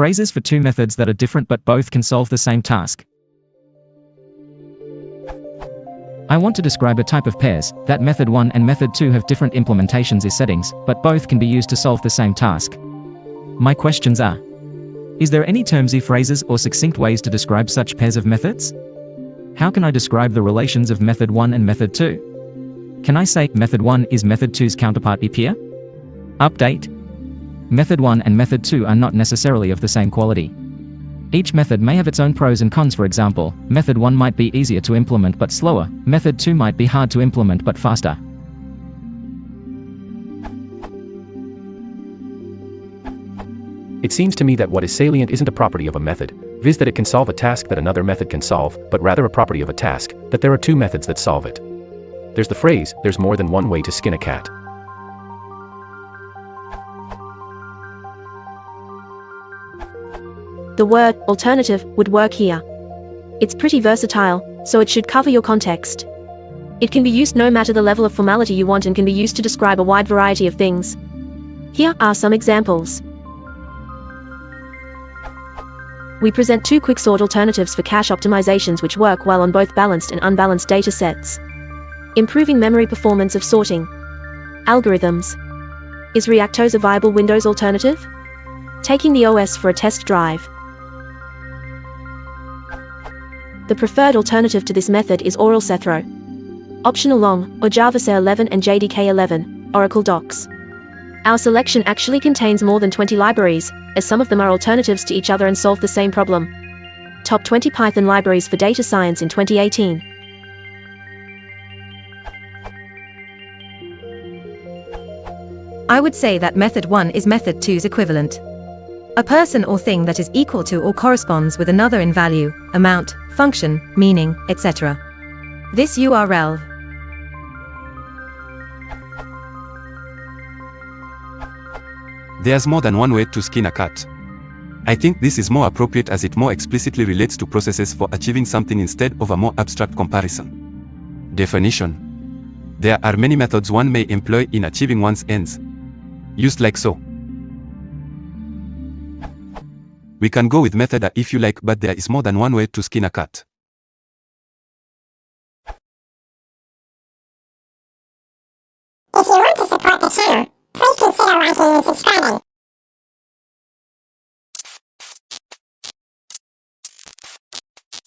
Phrases for two methods that are different but both can solve the same task. I want to describe a type of pairs, that method 1 and method 2 have different implementations or settings, but both can be used to solve the same task. My questions are: is there any termsy phrases or succinct ways to describe such pairs of methods? How can I describe the relations of method 1 and method 2? Can I say, method 1 is method 2's counterpart or peer? Update. Method 1 and method 2 are not necessarily of the same quality. Each method may have its own pros and cons. For example, method 1 might be easier to implement but slower, method 2 might be hard to implement but faster. It seems to me that what is salient isn't a property of a method, viz. that it can solve a task that another method can solve, but rather a property of a task, that there are two methods that solve it. There's the phrase, there's more than one way to skin a cat. The word alternative would work here. It's pretty versatile, so it should cover your context. It can be used no matter the level of formality you want and can be used to describe a wide variety of things. Here are some examples. We present two quicksort alternatives for cache optimizations which work well on both balanced and unbalanced data sets. Improving memory performance of sorting algorithms. Is Reactose a viable Windows alternative? Taking the OS for a test drive. The preferred alternative to this method is Oral Cethro. Optional Long, or Java 11 and JDK 11, Oracle Docs. Our selection actually contains more than 20 libraries, as some of them are alternatives to each other and solve the same problem. Top 20 Python libraries for data science in 2018. I would say that method 1 is method 2's equivalent. A person or thing that is equal to or corresponds with another in value, amount, function, meaning, etc. This URL. There's more than one way to skin a cat. I think this is more appropriate as it more explicitly relates to processes for achieving something instead of a more abstract comparison. Definition. There are many methods one may employ in achieving one's ends. Used like so. We can go with method A if you like, but there is more than one way to skin a cat. If you want to support the channel, please consider liking and subscribing.